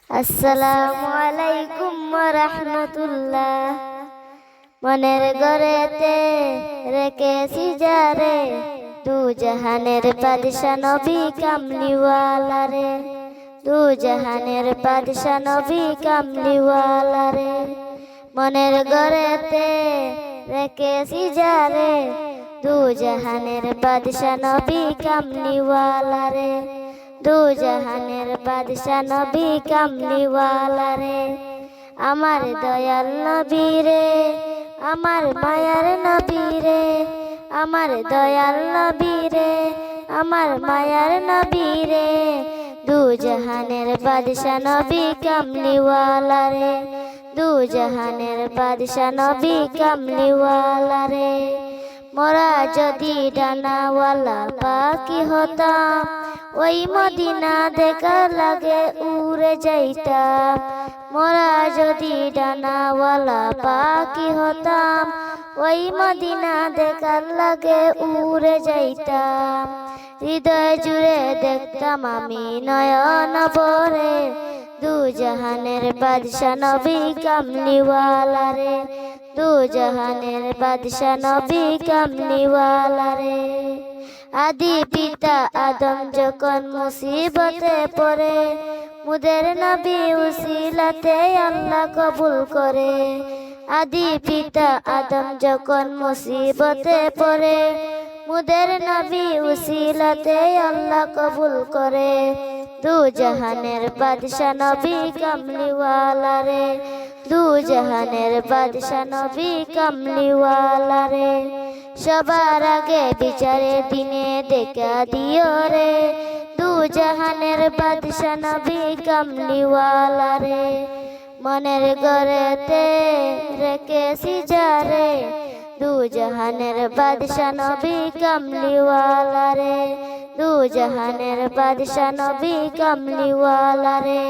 আসসালামু আলাইকুম ওয়া রাহমাতুল্লাহ। মনের ঘরেতে রেখেছি যারে, দু জাহানের বাদশা নবী কামলিওয়ালা রে, দু জাহানের বাদশা নবী কামলিওয়ালা রে। মনের ঘরেতে রেখেছি যারে, দু জাহানের বাদশা নবী কামলিওয়ালা রে, দু জাহানের বাদশা নবী কামলিওয়ালা রে। আমার দয়াল নবী রে, আমার মায়ার নবী রে, আমার দয়াল নবী রে, আমার মায়ার নবী রে। দু জাহানের বাদশা নবী কামলিওয়ালা রে, দু জাহানের বাদশা নবী কামলিওয়ালা রে। মোরা যদি ডানাওয়ালা পাখি হতাম, ওই মদিনা দেখার লাগে উড়ে যাইতাম। মোরা যদি ডানাওয়ালা পাখি হতাম, ওই মদিনা দেখার লাগে উড়ে যাইতাম। হৃদয় জুড়ে দেখতাম আমি নয়ন ভরে, দু জাহানের বাদশা নবী কামলিওয়ালা রে, দু জাহানের বাদশা নবী কামলিওয়ালা রে। আদি পিতা আদম যখন মুসিবতে পড়ে, মুদের নবী উসিলাতে আল্লাহ কবুল করে। আদি পিতা আদম যখন মুসিবতে পড়ে, মুদের নবী উসিলাতে আল্লাহ কবুল করে। দু জাহানের বাদশা নবী কামলিওয়ালা রে, দু জাহানের বাদশা নবী কামলিওয়ালা রে। সবার আগে বিচারের দিনে দেখা দিও রে, দু জাহানের বাদশা নবী কামলিওয়ালা রে। মনের ঘরেতে রেখেছি যারে, দু জাহানের বাদশা নবী কামলিওয়ালা রে, দু জাহানের বাদশা নবী কামলিওয়ালা রে।